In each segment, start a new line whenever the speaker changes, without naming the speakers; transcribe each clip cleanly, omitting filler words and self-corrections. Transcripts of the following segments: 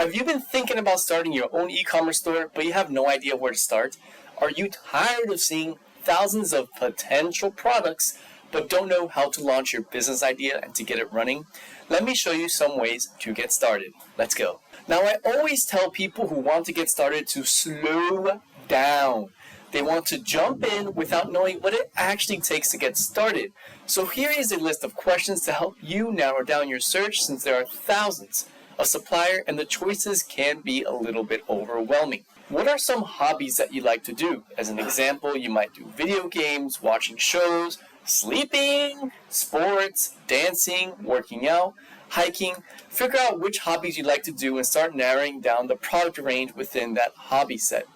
Have you been thinking about starting your own e-commerce store, but you have no idea where to start? Are you tired of seeing thousands of potential products, but don't know how to launch your business idea and to get it running? Let me show you some ways to get started. Let's go. Now, I always tell people who want to get started to slow down. They want to jump in without knowing what it actually takes to get started. So here is a list of questions to help you narrow down your search, since there are thousands of suppliers and the choices can be a little bit overwhelming. What are some hobbies that you like to do? As an example, you might do video games, watching shows, sleeping, sports, dancing, working out, hiking. Figure out which hobbies you like to do and start narrowing down the product range within that hobby set.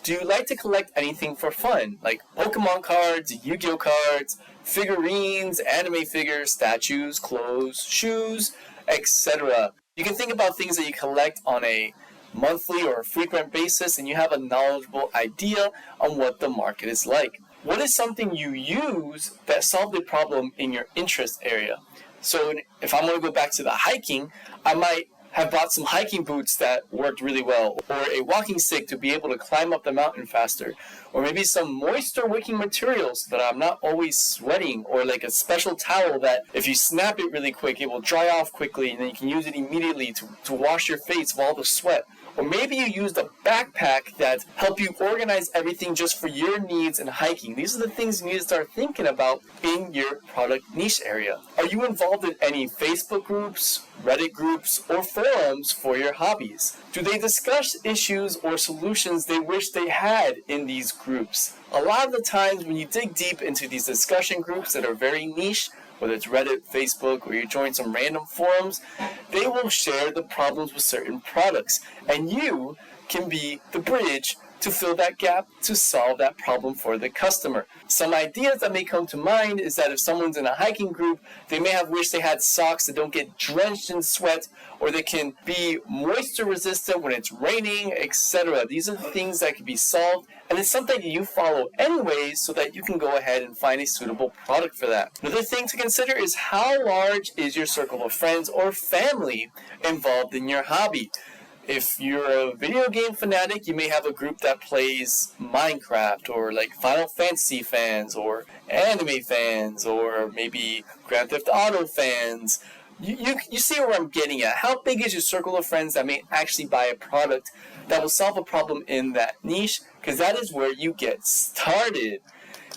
Do you like to collect anything for fun, like Pokemon cards, Yu-Gi-Oh cards, figurines, anime figures, statues, clothes, shoes, etc.? You can think about things that you collect on a monthly or frequent basis, and you have a knowledgeable idea on what the market is like. What is something you use that solved a problem in your interest area? So if I'm going to go back to the hiking, I might have bought some hiking boots that worked really well, or a walking stick to be able to climb up the mountain faster, or maybe some moisture wicking materials so that I'm not always sweating, or like a special towel that if you snap it really quick, it will dry off quickly and then you can use it immediately to wash your face of all the sweat. Or maybe you used a backpack that help you organize everything just for your needs in hiking. These are the things you need to start thinking about in your product niche area. Are you involved in any Facebook groups, Reddit groups, or forums for your hobbies? Do they discuss issues or solutions they wish they had in these groups? A lot of the times when you dig deep into these discussion groups that are very niche, whether it's Reddit, Facebook, or you join some random forums, they will share the problems with certain products, and you can be the bridge to fill that gap to solve that problem for the customer. Some ideas that may come to mind is that if someone's in a hiking group, they may have wished they had socks that don't get drenched in sweat, or they can be moisture resistant when it's raining, etc. These are things that can be solved, and it's something that you follow anyways so that you can go ahead and find a suitable product for that. Another thing to consider is how large is your circle of friends or family involved in your hobby. If you're a video game fanatic, you may have a group that plays Minecraft, or like Final Fantasy fans, or anime fans, or maybe Grand Theft Auto fans. You see where I'm getting at. How big is your circle of friends that may actually buy a product that will solve a problem in that niche? Because that is where you get started.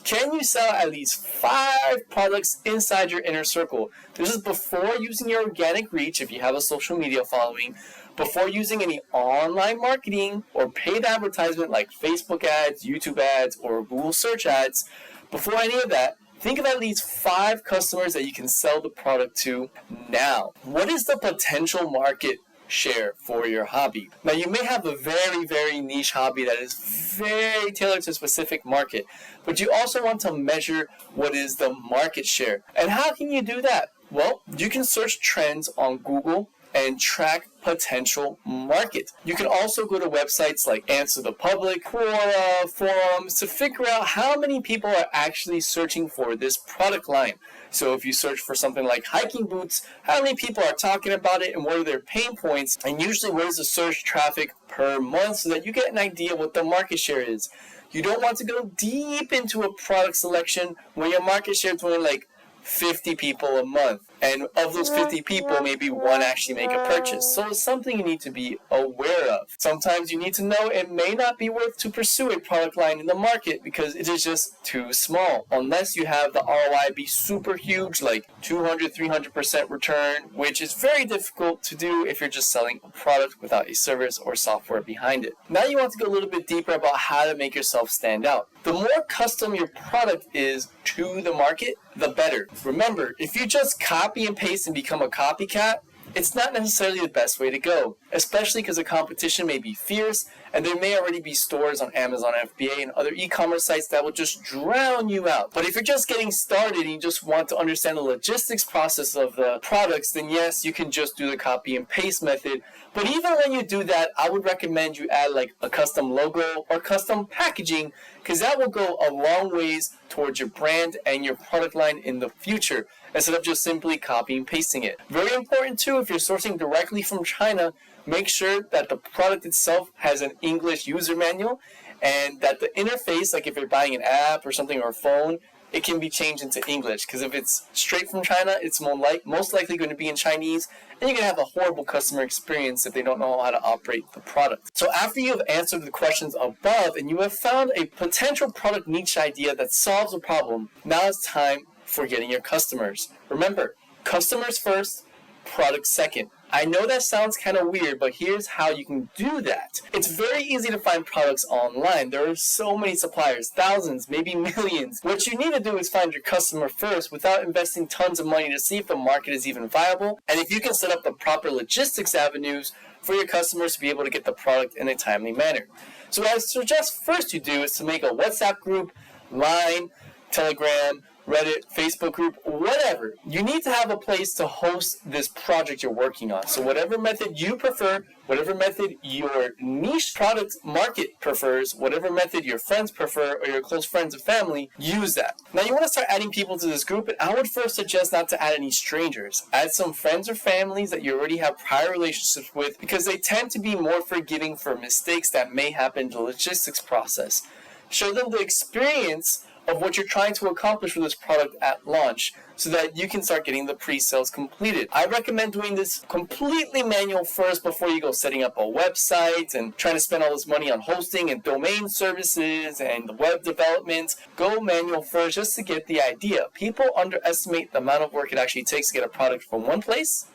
Can you sell at least 5 products inside your inner circle? This is before using your organic reach, if you have a social media following, before using any online marketing or paid advertisement like Facebook ads, YouTube ads, or Google search ads. Before any of that, think of at least 5 customers that you can sell the product to now. What is the potential market share for your hobby? Now, you may have a very, very niche hobby that is very tailored to a specific market, but you also want to measure what is the market share. And how can you do that? Well, you can search trends on Google and track potential market. You can also go to websites like Answer the Public, Quora, forums to figure out how many people are actually searching for this product line. So if you search for something like hiking boots, how many people are talking about it and what are their pain points, and usually what is the search traffic per month, so that you get an idea what the market share is. You don't want to go deep into a product selection when your market share is only like 50 people a month, and of those 50 people, maybe 1 actually make a purchase. So it's something you need to be aware of. Sometimes you need to know it may not be worth to pursue a product line in the market because it is just too small, unless you have the ROI be super huge, like 200-300% return, which is very difficult to do if you're just selling a product without a service or software behind it. Now you want to go a little bit deeper about how to make yourself stand out. The more custom your product is to the market, the better. Remember, if you just copy and paste and become a copycat, it's not necessarily the best way to go, especially because the competition may be fierce and there may already be stores on Amazon FBA and other e-commerce sites that will just drown you out. But if you're just getting started and you just want to understand the logistics process of the products, then yes, you can just do the copy and paste method. But even when you do that, I would recommend you add like a custom logo or custom packaging, because that will go a long ways towards your brand and your product line in the future, instead of just simply copying and pasting it. Very important too, if you're sourcing directly from China, Make sure that the product itself has an English user manual and that the interface, like if you're buying an app or something or a phone, it can be changed into English. Because if it's straight from China, it's most likely going to be in Chinese, and you're going to have a horrible customer experience if they don't know how to operate the product. So after you have answered the questions above and you have found a potential product niche idea that solves a problem, now it's time for getting your customers. Remember, customers first, product second. I know that sounds kind of weird, but here's how you can do that. It's very easy to find products online. There are so many suppliers, thousands, maybe millions. What you need to do is find your customer first without investing tons of money to see if the market is even viable, and if you can set up the proper logistics avenues for your customers to be able to get the product in a timely manner. So what I suggest first you do is to make a WhatsApp group, Line, Telegram, Reddit, Facebook group, whatever. You need to have a place to host this project you're working on. So whatever method you prefer, whatever method your niche product market prefers, whatever method your friends prefer or your close friends and family, use that. Now you want to start adding people to this group, and I would first suggest not to add any strangers. Add some friends or families that you already have prior relationships with, because they tend to be more forgiving for mistakes that may happen in the logistics process. Show them the experience of what you're trying to accomplish with this product at launch so that you can start getting the pre-sales completed. I recommend doing this completely manual first before you go setting up a website and trying to spend all this money on hosting and domain services and web development. Go manual first just to get the idea. People underestimate the amount of work it actually takes to get a product from one place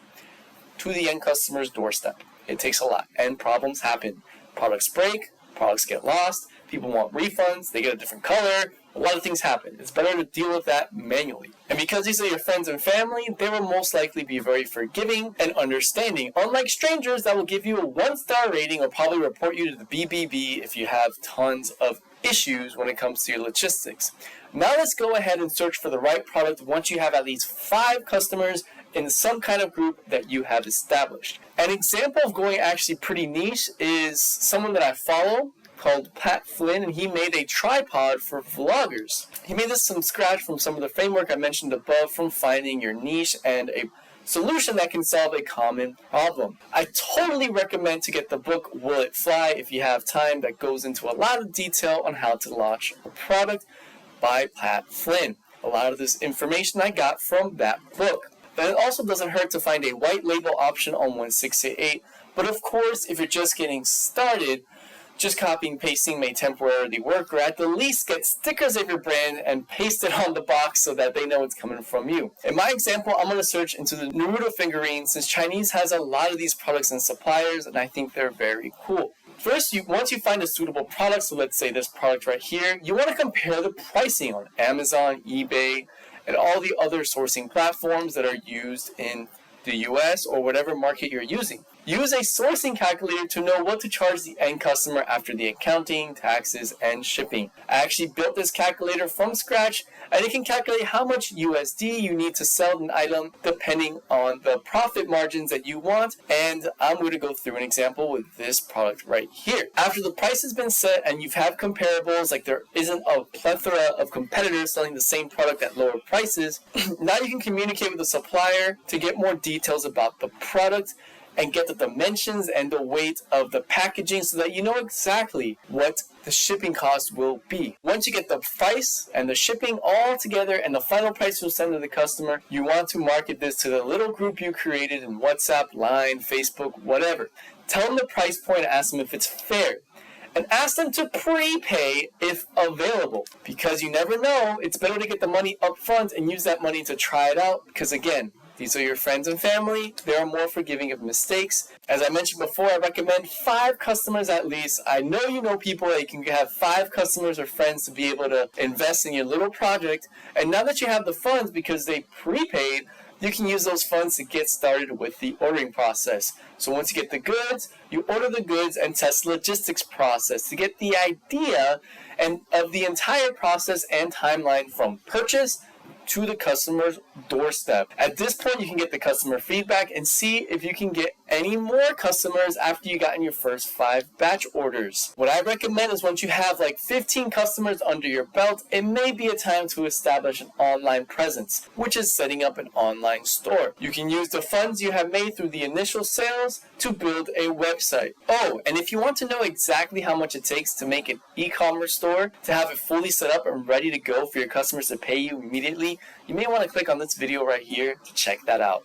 to the end customer's doorstep. It takes a lot, and problems happen. Products break, products get lost, people want refunds, they get a different color. A lot of things happen. It's better to deal with that manually. And because these are your friends and family, they will most likely be very forgiving and understanding. Unlike strangers that will give you a 1-star rating or probably report you to the BBB if you have tons of issues when it comes to your logistics. Now let's go ahead and search for the right product once you have at least 5 customers in some kind of group that you have established. An example of going actually pretty niche is someone that I follow called Pat Flynn, and he made a tripod for vloggers. He made this from scratch from some of the framework I mentioned above, from finding your niche and a solution that can solve a common problem. I totally recommend to get the book Will It Fly if you have time, that goes into a lot of detail on how to launch a product by Pat Flynn. A lot of this information I got from that book. But it also doesn't hurt to find a white label option on 1688. But of course, if you're just getting started, just copying and pasting may temporarily work, or at the least get stickers of your brand and paste it on the box so that they know it's coming from you. In my example, I'm going to search into the Naruto figurines, since Chinese has a lot of these products and suppliers, and I think they're very cool. First, once you find a suitable product, so let's say this product right here, you want to compare the pricing on Amazon, eBay, and all the other sourcing platforms that are used in the US or whatever market you're using. Use a sourcing calculator to know what to charge the end customer after the accounting, taxes, and shipping. I actually built this calculator from scratch, and it can calculate how much USD you need to sell an item depending on the profit margins that you want, and I'm going to go through an example with this product right here. After the price has been set and you've had comparables, like there isn't a plethora of competitors selling the same product at lower prices, now you can communicate with the supplier to get more details about the product and get the dimensions and the weight of the packaging so that you know exactly what the shipping cost will be. Once you get the price and the shipping all together and the final price you'll send to the customer, you want to market this to the little group you created in WhatsApp, Line, Facebook, whatever. Tell them the price point and ask them if it's fair. And ask them to prepay if available, because you never know. It's better to get the money up front and use that money to try it out, because again, these are your friends and family. They are more forgiving of mistakes. As I mentioned before, I recommend 5 customers at least. I know you know people that you can have 5 customers or friends to be able to invest in your little project. And now that you have the funds because they prepaid, you can use those funds to get started with the ordering process. So once you get the goods, you order the goods and test the logistics process to get the idea and of the entire process and timeline from purchase to the customer's doorstep. At this point, you can get the customer feedback and see if you can get any more customers after you got in your first 5 batch orders. What I recommend is once you have like 15 customers under your belt, it may be a time to establish an online presence, which is setting up an online store. You can use the funds you have made through the initial sales to build a website. Oh, and if you want to know exactly how much it takes to make an e-commerce store, to have it fully set up and ready to go for your customers to pay you immediately, you may want to click on this video right here to check that out.